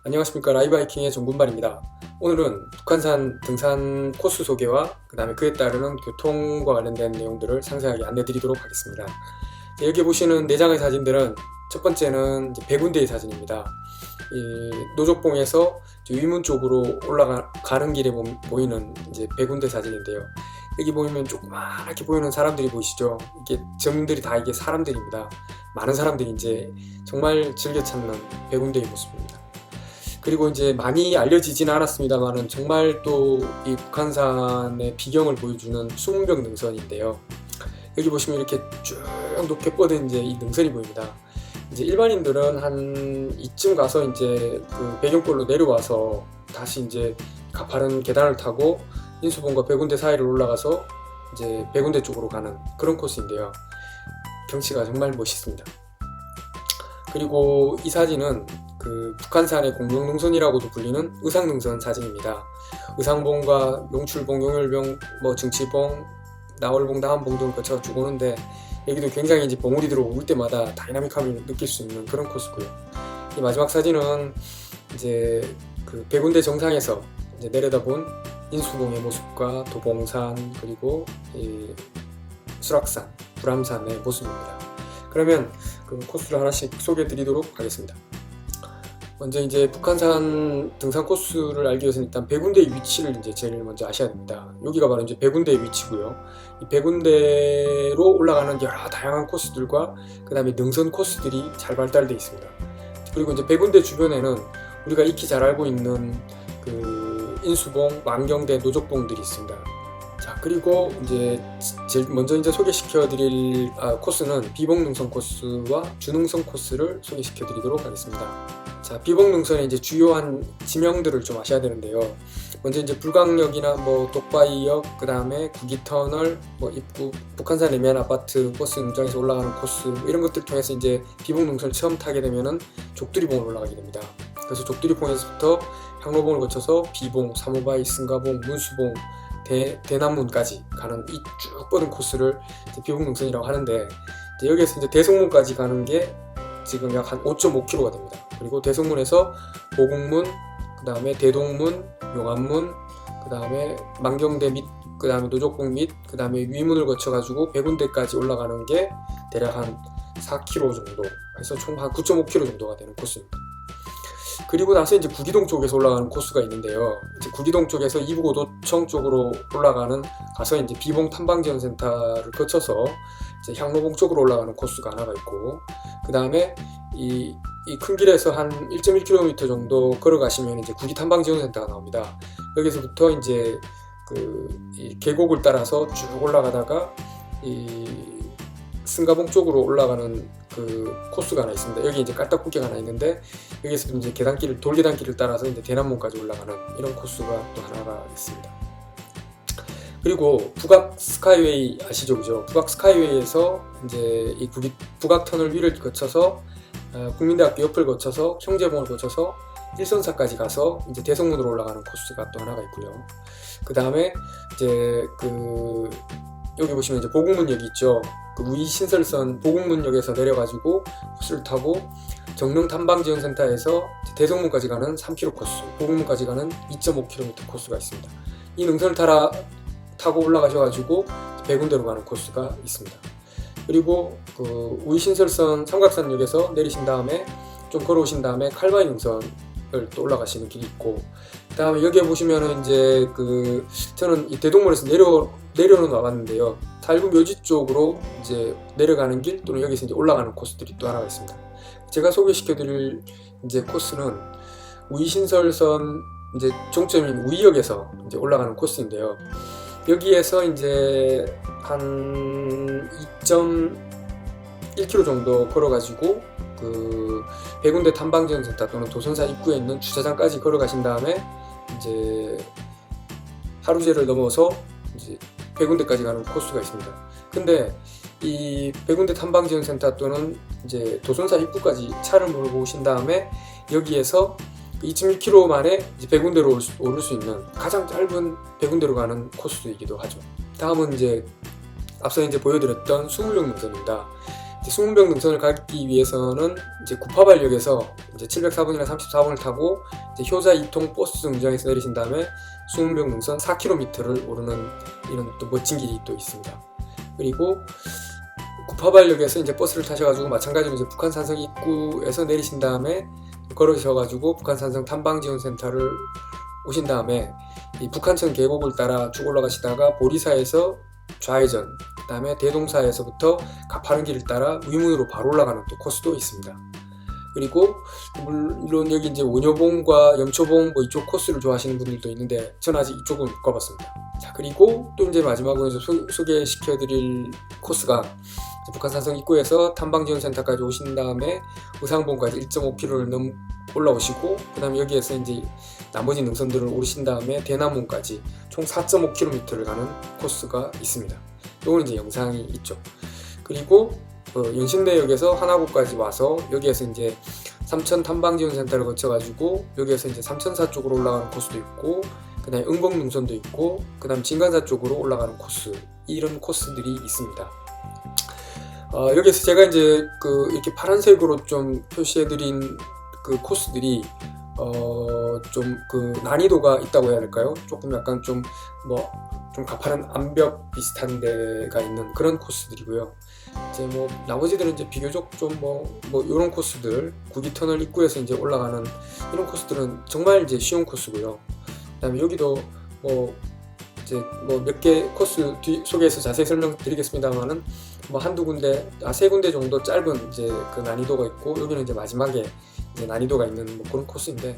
안녕하십니까. 라이브하이킹의 정군발입니다. 오늘은 북한산 등산 코스 소개와 그 다음에 그에 따르는 교통과 관련된 내용들을 상세하게 안내드리도록 하겠습니다. 여기 보시는 4장의 사진들은 첫 번째는 백운대의 사진입니다. 이 노족봉에서 위문 쪽으로 올라가는 길에 보이는 이제 백운대 사진인데요. 여기 보이면 조그맣게 보이는 사람들이 보이시죠? 이게 점들이 다 이게 사람들입니다. 많은 사람들이 이제 정말 즐겨 찾는 백운대의 모습입니다. 그리고 이제 많이 알려지지는 않았습니다만은 정말 또 이 북한산의 비경을 보여주는 수문병 능선인데요. 여기 보시면 이렇게 쭉 높게 뻗은 이제 이 능선이 보입니다. 이제 일반인들은 한 이쯤 가서 이제 그 배경골로 내려와서 다시 이제 가파른 계단을 타고 인수봉과 백운대 사이를 올라가서 이제 백운대 쪽으로 가는 그런 코스인데요. 경치가 정말 멋있습니다. 그리고 이 사진은 그 북한산의 공룡능선이라고도 불리는 의상능선 사진입니다. 의상봉과 용출봉, 용열봉, 증치봉, 나월봉, 다한봉 등을 거쳐 쭉 오는데 여기도 굉장히 이제 봉우리 들어올 때마다 다이나믹함을 느낄 수 있는 그런 코스고요. 이 마지막 사진은 이제 그 백운대 정상에서 이제 내려다본 인수봉의 모습과 도봉산 그리고 이 수락산, 불암산의 모습입니다. 그러면 그 코스를 하나씩 소개해 드리도록 하겠습니다. 먼저 이제 북한산 등산 코스를 알기 위해서는 일단 백운대의 위치를 이제 제일 먼저 아셔야 됩니다. 여기가 바로 이제 백운대의 위치고요. 이 백운대로 올라가는 여러 다양한 코스들과 그 다음에 능선 코스들이 잘 발달되어 있습니다. 그리고 이제 백운대 주변에는 우리가 익히 잘 알고 있는 그 인수봉, 만경대, 노족봉들이 있습니다. 자, 그리고 이제 제일 먼저 이제 소개시켜 드릴 코스는 비봉능선 코스와 주능선 코스를 소개시켜 드리도록 하겠습니다. 자, 비봉능선의 이제 주요한 지명들을 좀 아셔야 되는데요. 먼저 이제 불광역이나 독바이역, 그 다음에 구기터널, 입구, 북한산 레미안 아파트 버스 용장에서 올라가는 코스 이런 것들 통해서 이제 비봉능선을 처음 타게 되면은 족두리봉을 올라가게 됩니다. 그래서 족두리봉에서부터 향로봉을 거쳐서 비봉, 삼호바이, 승가봉, 문수봉, 대남문까지 가는 이 쭉 뻗은 코스를 비봉능선이라고 하는데 여기에서 이제 대성문까지 가는 게 지금 약 한 5.5km가 됩니다. 그리고 대성문에서 보국문, 그 다음에 대동문, 용안문, 그 다음에 만경대 및, 그 다음에 노족봉 및, 그 다음에 위문을 거쳐가지고 백운대까지 올라가는 게 대략 한 4km 정도, 해서 총 한 9.5km 정도가 되는 코스입니다. 그리고 나서 이제 구기동 쪽에서 올라가는 코스가 있는데요. 이제 구기동 쪽에서 이북오도청 쪽으로 올라가는 가서 이제 비봉 탐방지원센터를 거쳐서 이제 향로봉 쪽으로 올라가는 코스가 하나가 있고, 그 다음에 이 큰 길에서 한 1.1km 정도 걸어가시면 이제 구기 탐방지원센터가 나옵니다. 여기서부터 이제 이 계곡을 따라서 쭉 올라가다가 이 승가봉 쪽으로 올라가는 그 코스가 하나 있습니다. 여기 이제 깔딱국계가 하나 있는데 여기서 이제 돌계단길을 따라서 이제 대남문까지 올라가는 이런 코스가 또 하나가 있습니다. 그리고 북악 스카이웨이 아시죠, 그죠? 북악 스카이웨이에서 이제 이 북악 터널 위를 거쳐서 국민대학교 옆을 거쳐서 형제봉을 거쳐서 일선사까지 가서 이제 대성문으로 올라가는 코스가 또 하나가 있고요. 그 다음에 이제 여기 보시면 이제 보국문역이 있죠. 그 우이신설선 보국문역에서 내려가지고 버스를 타고 정릉탐방지원센터에서 대성문까지 가는 3km 코스, 보국문까지 가는 2.5km 코스가 있습니다. 이 능선을 타고 올라가셔가지고 백운대로 가는 코스가 있습니다. 그리고 그 우이신설선 삼각산역에서 내리신 다음에 좀 걸어오신 다음에 칼바위 능선을 또 올라가시는 길이 있고, 그 다음에 여기에 보시면은 이제 저는 이 대동문에서 내려는 와봤는데요. 탈구 묘지 쪽으로 이제 내려가는 길 또는 여기서 이제 올라가는 코스들이 또 하나가 있습니다. 제가 소개시켜드릴 이제 코스는 우이신설선 이제 종점인 우이역에서 이제 올라가는 코스인데요. 여기에서 이제 한 2.1km 정도 걸어가지고 백운대 탐방지원센터 또는 도선사 입구에 있는 주차장까지 걸어가신 다음에 이제 하루제를 넘어서 이제 백운대까지 가는 코스가 있습니다. 근데 이 백운대 탐방지원센터 또는 이제 도선사 입구까지 차를 몰고 오신 다음에 여기에서 2.1km 만에 이제 백운대로 오를 수 있는 가장 짧은 백운대로 가는 코스이기도 하죠. 다음은 이제 앞서 이제 보여드렸던 수문령 능선입니다. 수문병 능선을 가기 위해서는 이제 구파발역에서 이제 704번이나 34번을 타고 이제 효자 2통 버스 정류장에서 내리신 다음에 수문병 능선 4km를 오르는 이런 또 멋진 길이 또 있습니다. 그리고 구파발역에서 이제 버스를 타셔가지고 마찬가지로 이제 북한산성 입구에서 내리신 다음에 걸으셔가지고 북한산성 탐방지원센터를 오신 다음에 이 북한천 계곡을 따라 쭉 올라가시다가 보리사에서 좌회전, 그 다음에 대동사에서부터 가파른 길을 따라 위문으로 바로 올라가는 또 코스도 있습니다. 그리고 물론 여기 이제 원효봉과 염초봉 뭐 이쪽 코스를 좋아하시는 분들도 있는데 저는 아직 이쪽은 못 가봤습니다. 자, 그리고 또 이제 마지막으로 이제 소개시켜드릴 코스가 북한산성 입구에서 탐방지원센터까지 오신 다음에 의상봉까지 1.5km를 올라오시고 그 다음에 여기에서 이제 나머지 능선들을 오르신 다음에 대남문까지 총 4.5km를 가는 코스가 있습니다. 이거는 이제 영상이 있죠. 그리고 연신내역에서 하나구까지 와서 여기에서 이제 삼천 탐방지원센터를 거쳐가지고 여기에서 이제 삼천사 쪽으로 올라가는 코스도 있고 그 다음에 응봉 능선도 있고 그 다음 진간사 쪽으로 올라가는 코스, 이런 코스들이 있습니다. 여기에서 제가 이제 이렇게 파란색으로 좀 표시해드린 그 코스들이 좀 난이도가 있다고 해야 될까요? 조금 약간 좀 가파른 암벽 비슷한 데가 있는 그런 코스들이고요. 이제 뭐 나머지들은 이제 비교적 좀 이런 코스들, 구기터널 입구에서 이제 올라가는 이런 코스들은 정말 이제 쉬운 코스고요. 그다음에 여기도 이제 몇 개 코스 뒤 소개해서 자세히 설명드리겠습니다만은 한두 군데, 세 군데 정도 짧은 이제 그 난이도가 있고 여기는 이제 마지막에 이제 난이도가 있는 그런 코스인데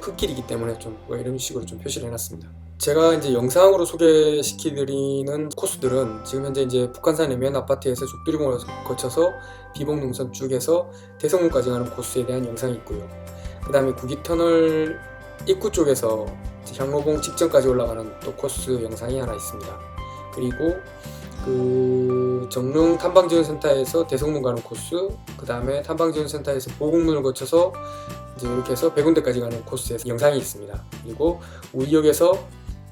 흙길이기 때문에 좀 이런 식으로 좀 표시를 해놨습니다. 제가 이제 영상으로 소개시켜드리는 코스들은 지금 현재 이제 북한산 해면 아파트에서 족두리봉을 거쳐서 비봉능선 쭉에서 대성문까지 가는 코스에 대한 영상이 있고요. 그 다음에 구기터널 입구 쪽에서 향로봉 직전까지 올라가는 또 코스 영상이 하나 있습니다. 그리고 정릉 탐방지원센터에서 대성문 가는 코스, 그 다음에 탐방지원센터에서 보국문을 거쳐서 이제 이렇게 해서 백운대까지 가는 코스에서 영상이 있습니다. 그리고 우이역에서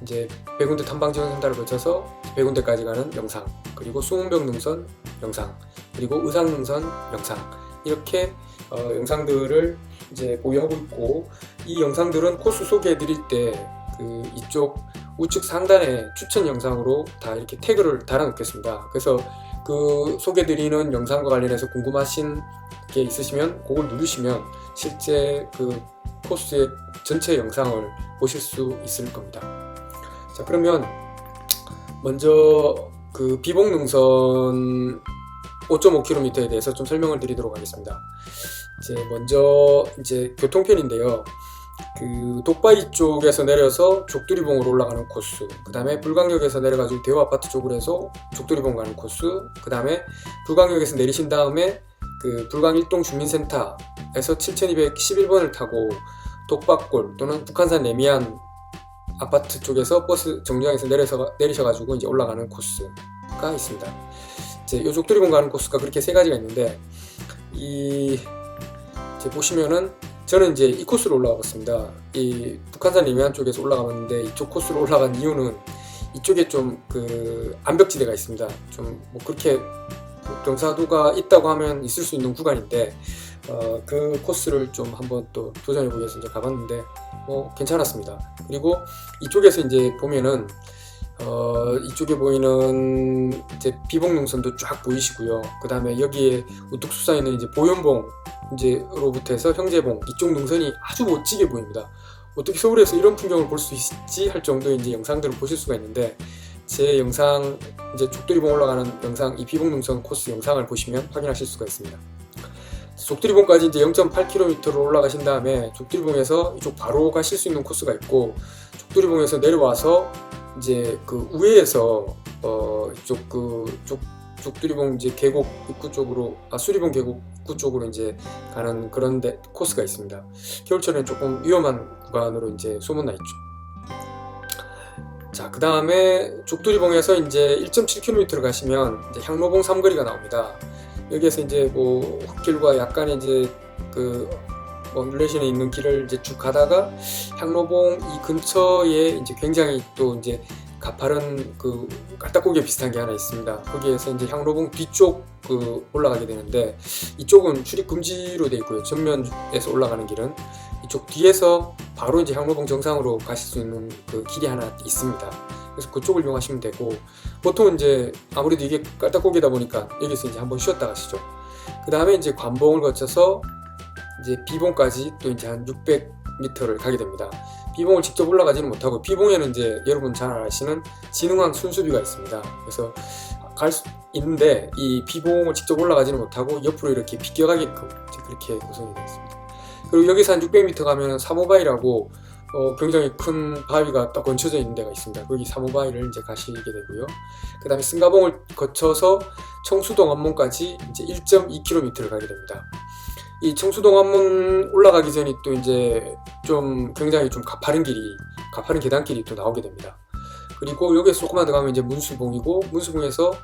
이제 백운대 탐방지원센터를 거쳐서 백운대까지 가는 영상, 그리고 수문병 능선 영상, 그리고 의상능선 영상, 이렇게 영상들을 이제 보유하고 있고, 이 영상들은 코스 소개해 드릴 때 이쪽 우측 상단에 추천 영상으로 다 이렇게 태그를 달아 놓겠습니다. 그래서 소개해 드리는 영상과 관련해서 궁금하신 게 있으시면 그걸 누르시면 실제 코스의 전체 영상을 보실 수 있을 겁니다. 자, 그러면 먼저 비봉능선 5.5km에 대해서 좀 설명을 드리도록 하겠습니다. 먼저 교통편인데요. 독바이 쪽에서 내려서 족두리봉으로 올라가는 코스, 그 다음에 불광역에서 내려가지고 대우아파트 쪽으로 해서 족두리봉 가는 코스, 그 다음에 불광역에서 내리신 다음에 불광 일동 주민센터에서 7211번을 타고 독박골 또는 북한산 레미안 아파트 쪽에서 버스 정류장에서 내리셔가지고 이제 올라가는 코스가 있습니다. 이 족두리봉 가는 코스가 그렇게 세 가지가 있는데, 보시면은 저는 이제 이 코스로 올라가봤습니다. 이 북한산 레미안 쪽에서 올라가봤는데, 이쪽 코스로 올라간 이유는 이쪽에 좀 암벽지대가 있습니다. 좀 그렇게 경사도가 있다고 하면 있을 수 있는 구간인데, 그 코스를 좀 한번 또 도전해보기 위해서 이제 가봤는데 괜찮았습니다. 그리고 이쪽에서 이제 보면은 이쪽에 보이는 이제 비봉능선도 쫙 보이시고요. 그 다음에 여기에 우뚝 솟아 있는 이제 보현봉 로부터 해서 형제봉, 이쪽 능선이 아주 멋지게 보입니다. 어떻게 서울에서 이런 풍경을 볼 수 있지 할 정도의 이제 영상들을 보실 수가 있는데, 제 영상 이제 족두리봉 올라가는 영상, 이 비봉능선 코스 영상을 보시면 확인하실 수가 있습니다. 족두리봉까지 이제 0.8km로 올라가신 다음에 족두리봉에서 이쪽 바로 가실 수 있는 코스가 있고, 족두리봉에서 내려와서 이제 우회에서 족두리봉 이제 계곡 입구 쪽으로, 수리봉 계곡 입구 쪽으로 이제 가는 그런 코스가 있습니다. 겨울철에는 조금 위험한 구간으로 이제 소문나 있죠. 자, 그 다음에 족두리봉에서 이제 1.7km를 가시면 이제 향로봉 삼거리가 나옵니다. 여기에서 이제 흙길과 약간의 이제 뮬레이션에 있는 길을 이제 쭉 가다가 향로봉 이 근처에 이제 굉장히 또 이제 가파른 그 깔딱고개 비슷한 게 하나 있습니다. 거기에서 이제 향로봉 뒤쪽 그 올라가게 되는데, 이쪽은 출입 금지로 되어 있고요. 전면에서 올라가는 길은 이쪽 뒤에서 바로 이제 향로봉 정상으로 가실 수 있는 그 길이 하나 있습니다. 그래서 그쪽을 이용하시면 되고, 보통 이제 아무래도 이게 깔딱고개다 보니까 여기서 이제 한번 쉬었다 가시죠. 그 다음에 이제 관봉을 거쳐서 이제 비봉까지 또 이제 한 600m를 가게 됩니다. 비봉을 직접 올라가지는 못하고, 비봉에는 이제 여러분 잘 아시는 진흥항 순수비가 있습니다. 그래서 갈 수 있는데 이 비봉을 직접 올라가지는 못하고 옆으로 이렇게 비껴가게끔 그렇게 구성이 되어 있습니다. 그리고 여기서 한 600m 가면 사모바위라고 굉장히 큰 바위가 딱 걸쳐져 있는 데가 있습니다. 거기 사모바위를 이제 가시게 되고요. 그 다음에 승가봉을 거쳐서 청수동 안문까지 이제 1.2km를 가게 됩니다. 이 청수동 안문 올라가기 전이 또 이제 좀 굉장히 좀 가파른 계단길이 또 나오게 됩니다. 그리고 여기서 조금만 더 가면 이제 문수봉이고, 문수봉에서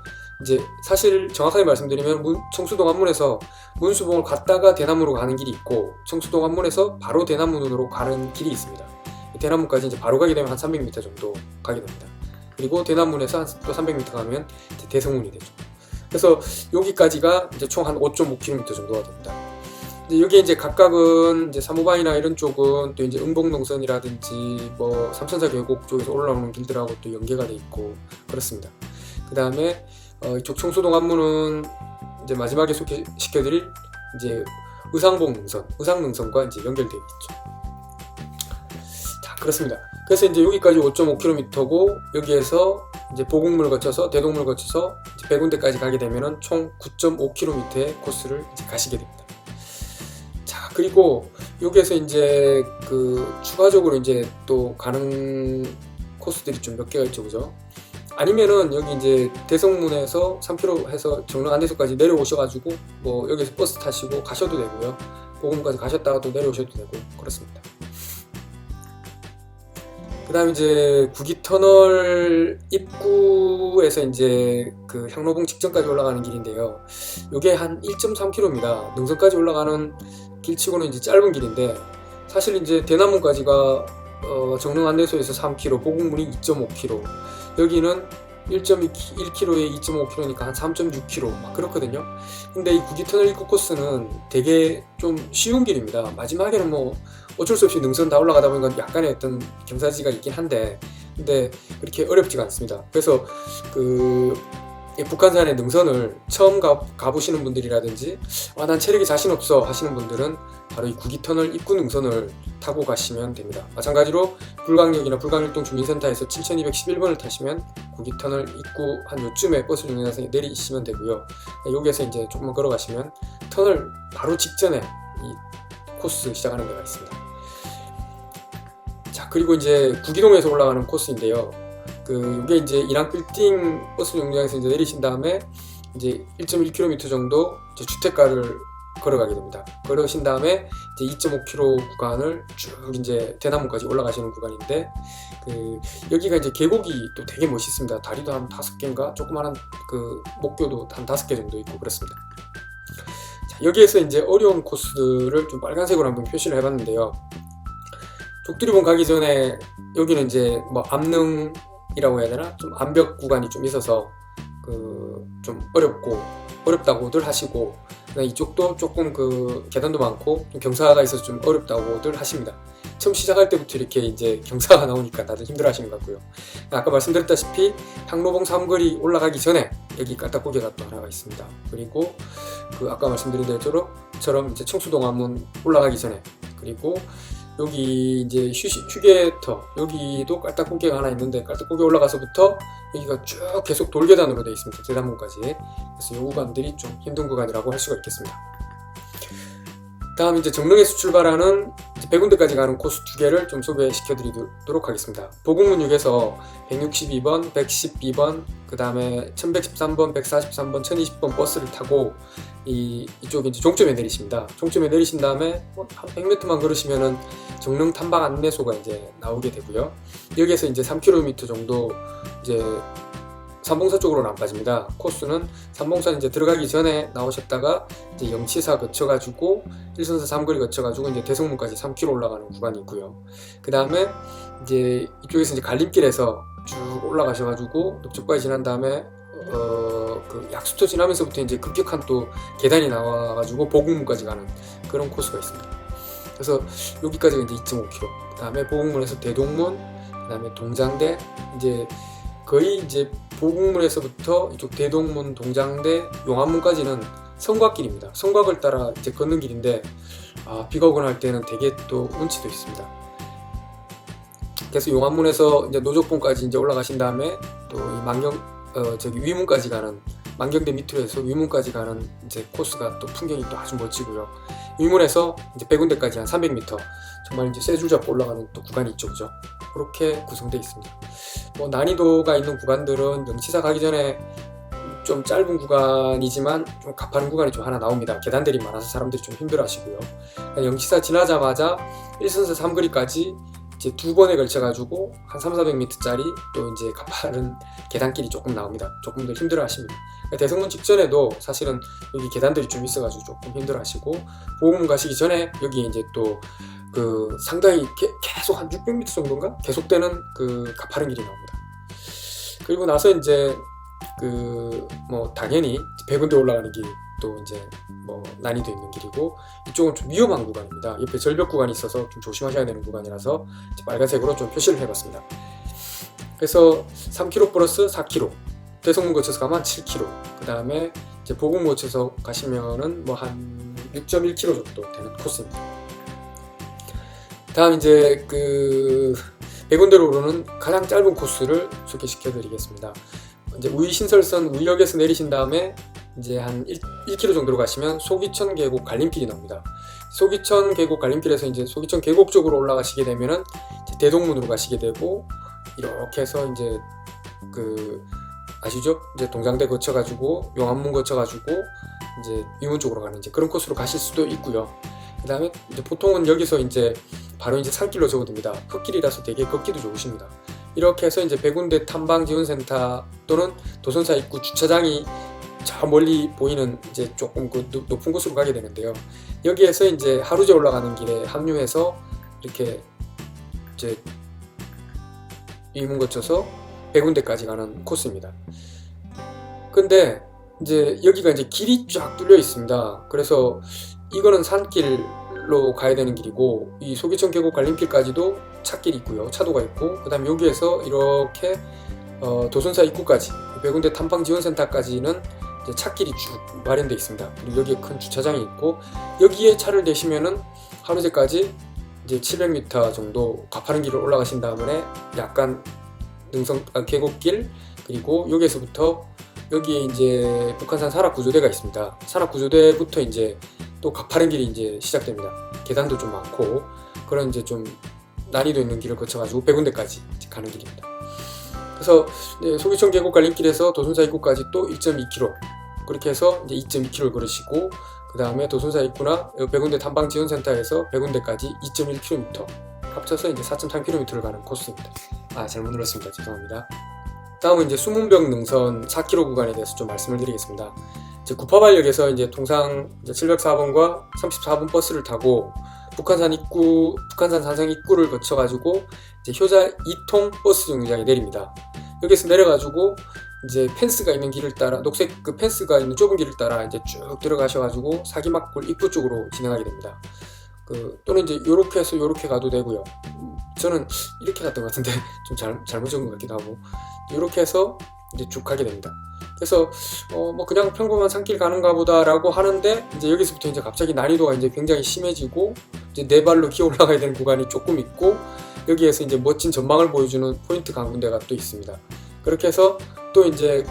이제 사실 정확하게 말씀드리면 청수동 안문에서 문수봉을 갔다가 대남문으로 가는 길이 있고, 청수동 안문에서 바로 대남문으로 가는 길이 있습니다. 대남문까지 이제 바로 가게 되면 한 300m 정도 가게 됩니다. 그리고 대남문에서 또 300m 가면 이제 대성문이 되죠. 그래서 여기까지가 이제 총 한 5.5km 정도가 됩니다. 여기에 이제 각각은 이제 사모바이나 이런 쪽은 또 이제 응봉동선이라든지 뭐 삼천사 계곡 쪽에서 올라오는 길들하고 또 연계가 돼 있고 그렇습니다. 그 다음에 이쪽 청수동 안문은 이제 마지막에 소개시켜드릴 이제 의상봉 능선, 의상능선과 이제 연결되어 있죠. 자, 그렇습니다. 그래서 이제 여기까지 5.5km고, 여기에서 이제 보국물 거쳐서 대동물 거쳐서 이제 백운대까지 가게 되면은 총 9.5km의 코스를 이제 가시게 됩니다. 자, 그리고 여기에서 이제 그 추가적으로 이제 또 가는 코스들이 좀 몇 개가 있죠, 그죠? 아니면은 여기 이제 대성문에서 3km 해서 정릉 안내소까지 내려오셔가지고 뭐 여기서 버스 타시고 가셔도 되고요. 보금까지 가셨다가 또 내려오셔도 되고 그렇습니다. 그 다음 이제 구기터널 입구에서 이제 그 향로봉 직전까지 올라가는 길인데요. 요게 한 1.3km입니다. 능선까지 올라가는 길치고는 이제 짧은 길인데, 사실 이제 대남문까지가 정릉 안내소에서 3km, 보국문이 2.5km, 여기는 1.1km에 2.5km니까 한 3.6km 막 그렇거든요. 근데 이 구기터널 입구 코스는 되게 좀 쉬운 길입니다. 마지막에는 뭐 어쩔 수 없이 능선 다 올라가다 보니까 약간의 어떤 경사지가 있긴 한데, 근데 그렇게 어렵지가 않습니다. 그래서 그 북한산의 능선을 처음 가보시는 분들이라든지 난 체력이 자신 없어 하시는 분들은 바로 이 구기터널 입구 능선을 타고 가시면 됩니다. 마찬가지로 불광역이나 불광일동 주민센터에서 7211번을 타시면 구기터널 입구 한 요쯤에 버스 정류장에서 내리시면 되고요. 여기에서 이제 조금만 걸어가시면 터널 바로 직전에 이 코스 시작하는 데가 있습니다. 자, 그리고 이제 구기동에서 올라가는 코스인데요. 이게 이제 일항빌딩 버스 정류장에서 이제 내리신 다음에 이제 1.1km 정도 이제 주택가를 걸어가게 됩니다. 걸으신 다음에 이제 2.5km 구간을 쭉 이제 대나무까지 올라가시는 구간인데, 여기가 이제 계곡이 또 되게 멋있습니다. 다리도 한 5개인가, 조그마한 그 목교도 한 5개 정도 있고 그렇습니다. 자, 여기에서 이제 어려운 코스를 좀 빨간색으로 한번 표시를 해봤는데요. 족두리봉 가기 전에 여기는 이제 뭐 암릉이라고 해야 되나? 좀 암벽 구간이 좀 있어서 좀 어렵다고들 하시고, 이쪽도 조금 계단도 많고 좀 경사가 있어서 좀 어렵다고들 하십니다. 처음 시작할 때부터 이렇게 이제 경사가 나오니까 다들 힘들어 하시는 것 같고요. 아까 말씀드렸다시피 향로봉 삼거리 올라가기 전에 여기 깔딱고개가 또 하나가 있습니다. 그리고 아까 말씀드린 대로처럼 이제 청수동 안문 올라가기 전에, 그리고 여기 이제 휴게터, 여기도 깔딱고개가 하나 있는데, 깔딱고개 올라가서부터 여기가 쭉 계속 돌계단으로 되어 있습니다. 대단문까지. 그래서 이 구간들이 좀 힘든 구간이라고 할 수가 있겠습니다. 다음 이제 정릉에서 출발하는 백운대까지 가는 코스 2개를 좀 소개시켜 드리도록 하겠습니다. 보국문역에서 162번, 112번, 그 다음에 1113번, 143번, 1020번 버스를 타고 이쪽 이제 종점에 내리십니다. 종점에 내리신 다음에 한 100m만 걸으시면은 정릉 탐방 안내소가 이제 나오게 되고요. 여기에서 이제 3km 정도 이제 삼봉사 쪽으로는 안 빠집니다. 코스는 삼봉사 이제 들어가기 전에 나오셨다가 이제 영치사 거쳐가지고 일선사 삼거리 거쳐가지고 이제 대성문까지 3km 올라가는 구간이 있고요. 그 다음에 이제 이쪽에서 이제 갈림길에서 쭉 올라가셔가지고 넓적바위 지난 다음에 그 약수터 지나면서부터 이제 급격한 또 계단이 나와가지고 보국문까지 가는 그런 코스가 있습니다. 그래서 여기까지가 이제 2.5km. 그 다음에 보국문에서 대동문, 그 다음에 동장대, 이제 거의 이제 보국문에서부터 이쪽 대동문, 동장대, 용암문까지는 성곽길입니다. 성곽을 따라 이제 걷는 길인데 비가 오거나 할 때는 되게 또 운치도 있습니다. 그래서 용암문에서 이제 노족봉까지 이제 올라가신 다음에 또 이 저기 위문까지 가는 만경대 밑으로 해서 위문까지 가는 이제 코스가 또 풍경이 또 아주 멋지고요. 위문에서 이제 백운대까지 한 300m 정말 이제 세 줄 잡고 올라가는 또 구간이 있죠, 그죠? 그렇게 구성되어 있습니다. 뭐 난이도가 있는 구간들은 영치사 가기 전에 좀 짧은 구간이지만 좀 가파른 구간이 좀 하나 나옵니다. 계단들이 많아서 사람들이 좀 힘들어하시고요. 영치사 지나자마자 1선서 3거리까지 이제 2번에 걸쳐가지고 한 300~400m짜리 또 이제 가파른 계단길이 조금 나옵니다. 조금 더 힘들어하십니다. 대성문 직전에도 사실은 여기 계단들이 좀 있어가지고 조금 힘들어하시고 보국문 가시기 전에 여기 이제 또 그 상당히 계속 한 600m 정도인가 계속되는 그 가파른 길이 나옵니다. 그리고 나서 이제 그 뭐 당연히 백운대 올라가는 길 또 이제 뭐 난이도 있는 길이고 이쪽은 좀 위험한 구간입니다. 옆에 절벽 구간이 있어서 좀 조심하셔야 되는 구간이라서 빨간색으로 좀 표시를 해봤습니다. 그래서 3km 플러스 4km, 대성문 거쳐서 가면 7km, 그 다음에 이제 보국문 거쳐서 가시면은 뭐 한 6.1km 정도 되는 코스입니다. 다음 이제 그 백운대로 오르는 가장 짧은 코스를 소개시켜 드리겠습니다. 이제 우이신설선 우이역에서 내리신 다음에 이제 한 1km 정도로 가시면 소기천 계곡 갈림길이 나옵니다. 소기천 계곡 갈림길에서 이제 소기천 계곡 쪽으로 올라가시게 되면은 이제 대동문으로 가시게 되고 이렇게 해서 이제 그 아시죠? 이제 동장대 거쳐가지고 용암문 거쳐가지고 이제 위문 쪽으로 가는 이제 그런 코스로 가실 수도 있고요. 그 다음에 이제 보통은 여기서 이제 바로 이제 산길로 접어듭니다. 흙길이라서 되게 걷기도 좋으십니다. 이렇게 해서 이제 백운대 탐방지원센터 또는 도선사 입구 주차장이 저 멀리 보이는 이제 조금 그 높은 곳으로 가게 되는데요. 여기에서 이제 하루제 올라가는 길에 합류해서 이렇게 이제 위문 거쳐서 백운대까지 가는 코스입니다. 근데 이제 여기가 이제 길이 쫙 뚫려 있습니다. 그래서 이거는 산길로 가야 되는 길이고 이 소기천 계곡 갈림길까지도 찻길이 있고요. 차도가 있고 그 다음에 여기에서 이렇게 도선사 입구까지 백운대 탐방지원센터까지는 이제 찻길이 쭉 마련되어 있습니다. 그리고 여기에 큰 주차장이 있고 여기에 차를 대시면은 하루제까지 이제 700m 정도 가파른 길을 올라가신 다음에 약간 계곡길 그리고 여기에서부터 여기에 이제 북한산 산악구조대가 있습니다. 산악구조대부터 이제 또 가파른 길이 이제 시작됩니다. 계단도 좀 많고 그런 이제 좀 난이도 있는 길을 거쳐가지고 백운대까지 가는 길입니다. 그래서 소기천 계곡 갈림길에서 도선사 입구까지 또 1.2km 그렇게 해서 이제 2.2km를 걸으시고 그 다음에 도선사 입구나 백운대 탐방지원센터에서 백운대까지 2.1km 합쳐서 이제 4.3km를 가는 코스입니다. 잘못 눌렀습니다. 죄송합니다. 다음은 이제 수문병 능선 4km 구간에 대해서 좀 말씀을 드리겠습니다. 이제 구파발역에서 이제 통상 이제 704번과 34번 버스를 타고 북한산 산성 입구를 거쳐가지고 이제 효자 2통 버스 정류장에 내립니다. 여기서 내려가지고 이제 펜스가 있는 길을 따라 녹색 그 펜스가 있는 좁은 길을 따라 이제 쭉 들어가셔가지고 사기막골 입구 쪽으로 진행하게 됩니다. 또는 이제 요렇게 해서 요렇게 가도 되고요. 저는 이렇게 갔던 것 같은데 좀 잘못 적은 것 같기도 하고 요렇게 해서 이제 쭉 가게 됩니다. 그래서 뭐 그냥 평범한 산길 가는가 보다라고 하는데 이제 여기서부터 이제 갑자기 난이도가 이제 굉장히 심해지고 이제 네 발로 기어 올라가야 되는 구간이 조금 있고 여기에서 이제 멋진 전망을 보여주는 포인트 강군대가 또 있습니다. 그렇게 해서 또 이제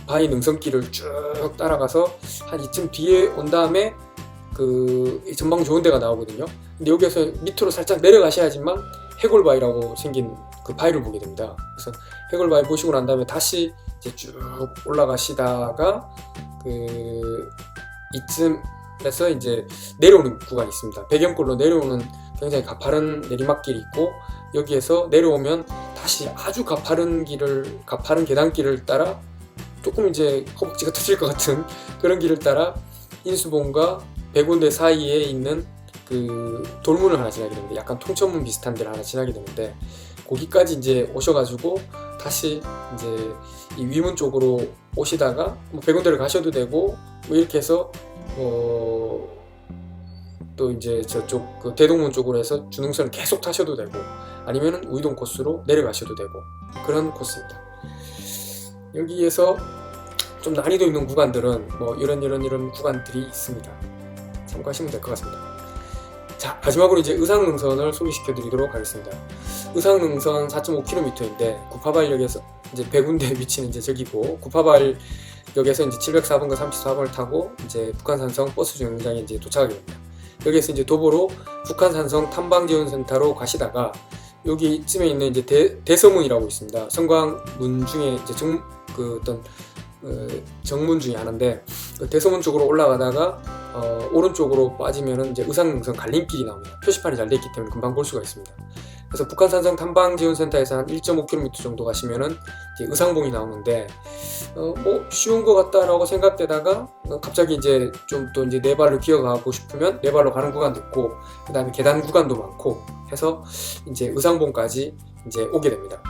바위 능선길을 쭉 따라가서 한 이쯤 뒤에 온 다음에 전망 좋은 데가 나오거든요. 근데 여기에서 밑으로 살짝 내려가셔야지만 해골바위라고 생긴 그 바위를 보게 됩니다. 그래서 해골바위 보시고 난 다음에 다시 이제 쭉 올라가시다가 이쯤에서 이제 내려오는 구간이 있습니다. 배경골로 내려오는 굉장히 가파른 내리막길이 있고 여기에서 내려오면 다시 아주 가파른 계단길을 따라 조금 이제 허벅지가 터질 것 같은 그런 길을 따라 인수봉과 백운대 사이에 있는 그 돌문을 하나 지나게 되는데, 약간 통천문 비슷한 데를 하나 지나게 되는데, 거기까지 이제 오셔가지고 다시 이제 이 위문 쪽으로 오시다가 뭐 백운대를 가셔도 되고, 뭐 이렇게 해서 또 이제 저쪽 그 대동문 쪽으로 해서 주능선을 계속 타셔도 되고, 아니면은 우이동 코스로 내려가셔도 되고, 그런 코스입니다. 여기에서 좀 난이도 있는 구간들은 뭐 이런 구간들이 있습니다. 참고하시면 될 것 같습니다. 자, 마지막으로 이제 의상능선을 소개시켜 드리도록 하겠습니다. 의상능선 4.5km인데 구파발역에서 이제 백운대 위치는 이제 저기고, 구파발역에서 이제 704번과 34번을 타고 이제 북한산성 버스 정류장에 이제 도착하게 됩니다. 여기에서 이제 도보로 북한산성 탐방지원센터로 가시다가 여기쯤에 있는 이제 대서문이라고 있습니다. 성곽문 중에 이제 정문 중에 하나인데, 그 대서문 쪽으로 올라가다가 오른쪽으로 빠지면은 이제 의상능선 갈림길이 나옵니다. 표시판이 잘 돼 있기 때문에 금방 볼 수가 있습니다. 그래서 북한산성 탐방지원센터에서 한 1.5km 정도 가시면은 이제 의상봉이 나오는데, 뭐 쉬운 것 같다라고 생각되다가 갑자기 이제 좀 또 이제 네 발로 기어가고 싶으면 네 발로 가는 구간도 있고, 그 다음에 계단 구간도 많고 해서 이제 의상봉까지 이제 오게 됩니다.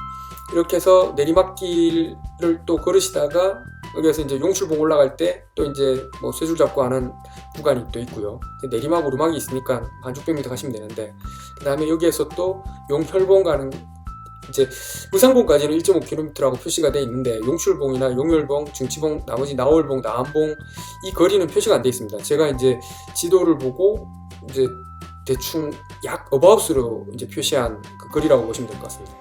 이렇게 해서 내리막길을 또 걸으시다가 여기에서 이제 용출봉 올라갈 때 또 이제 뭐 쇠줄 잡고 하는 구간이 또 있고요. 내리막 오르막이 있으니까 한 600m 가시면 되는데, 그 다음에 여기에서 또 용혈봉 가는, 이제 의상봉까지는 1.5km라고 표시가 되어 있는데, 용출봉이나 용혈봉, 중치봉, 나머지 나월봉, 나암봉 이 거리는 표시가 안 되어 있습니다. 제가 이제 지도를 보고 이제 대충 약 어바웃으로 이제 표시한 그 거리라고 보시면 될 것 같습니다.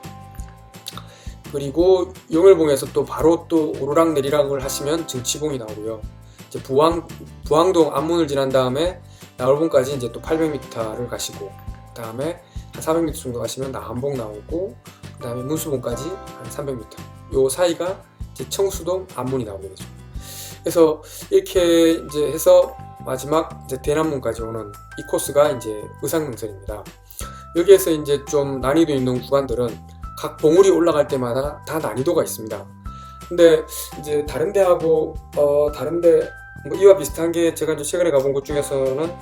그리고 용혈봉에서 또 바로 또 오르락 내리락을 하시면 증치봉이 나오고요. 이제 부항동 앞문을 지난 다음에 나월봉까지 이제 또 800m를 가시고, 그 다음에 한 400m 정도 가시면 나암봉 나오고, 그 다음에 문수봉까지 한 300m. 요 사이가 이제 청수동 앞문이 나오게 되죠. 그래서 이렇게 이제 해서 마지막 이제 대남문까지 오는 이 코스가 이제 의상능선입니다. 여기에서 이제 좀 난이도 있는 구간들은 각 봉우리 올라갈 때마다 다 난이도가 있습니다. 근데 이제 다른 데하고 다른데 뭐 이와 비슷한 게, 제가 이제 최근에 가본 곳 중에서는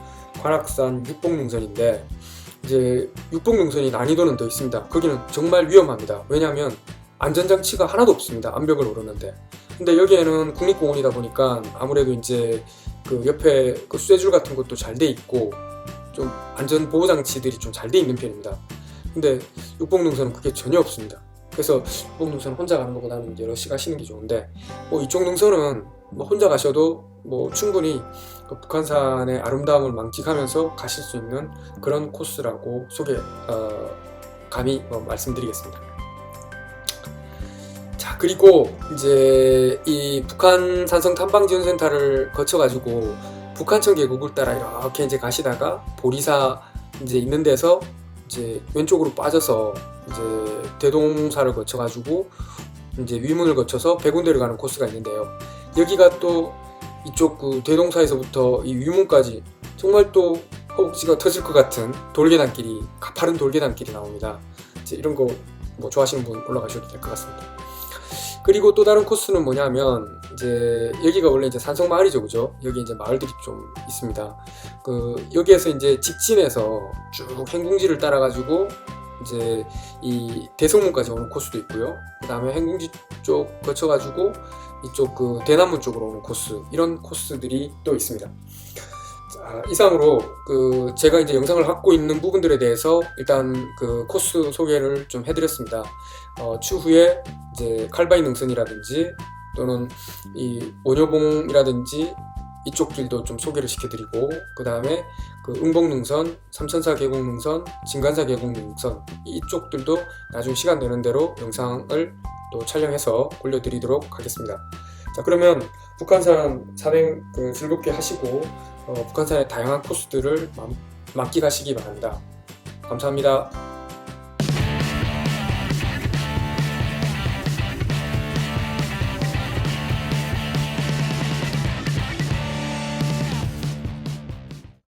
관악산 육봉능선인데, 이제 육봉능선이 난이도는 더 있습니다. 거기는 정말 위험합니다. 왜냐하면 안전장치가 하나도 없습니다. 암벽을 오르는데. 근데 여기에는 국립공원이다 보니까 아무래도 이제 그 옆에 그 쇠줄 같은 것도 잘 돼 있고, 좀 안전 보호 장치들이 좀 잘 돼 있는 편입니다. 근데 육봉능선은 그게 전혀 없습니다. 그래서 육봉능선 혼자 가는 것보다는 여럿이 가시는 게 좋은데, 뭐 이쪽 능선은 뭐 혼자 가셔도 뭐 충분히 그 북한산의 아름다움을 만끽하면서 가실 수 있는 그런 코스라고 감히 말씀드리겠습니다. 자, 그리고 이제 이 북한산성 탐방지원센터를 거쳐가지고 북한천 계곡을 따라 이렇게 이제 가시다가 보리사 이제 있는 데서 이제 왼쪽으로 빠져서 이제 대동사를 거쳐가지고 이제 위문을 거쳐서 백운대를 가는 코스가 있는데요. 여기가 또 이쪽 그 대동사에서부터 이 위문까지 정말 또 허벅지가 터질 것 같은 돌계단길이, 가파른 돌계단길이 나옵니다. 이제 이런 거 뭐 좋아하시는 분 올라가셔도 될 것 같습니다. 그리고 또 다른 코스는 뭐냐면, 이제 여기가 원래 이제 산성 마을이죠, 그죠? 여기 이제 마을들이 좀 있습니다. 여기에서 이제 직진해서 쭉 행궁지를 따라가지고 이제 이 대성문까지 오는 코스도 있고요. 그 다음에 행궁지 쪽 거쳐가지고 이쪽 그 대남문 쪽으로 오는 코스, 이런 코스들이 또 있습니다. 자, 이상으로 제가 이제 영상을 갖고 있는 부분들에 대해서 일단 그 코스 소개를 좀 해드렸습니다. 추후에 이제 칼바위 능선이라든지 또는 이 원효봉이라든지 이쪽 길도 좀 소개를 시켜드리고, 그 다음에 그 응봉능선, 삼천사 계곡능선, 진간사 계곡능선 이쪽들도 나중에 시간 되는 대로 영상을 또 촬영해서 올려드리도록 하겠습니다. 자, 그러면 북한산 산행 즐겁게 하시고 북한산의 다양한 코스들을 만끽하시기 바랍니다. 감사합니다.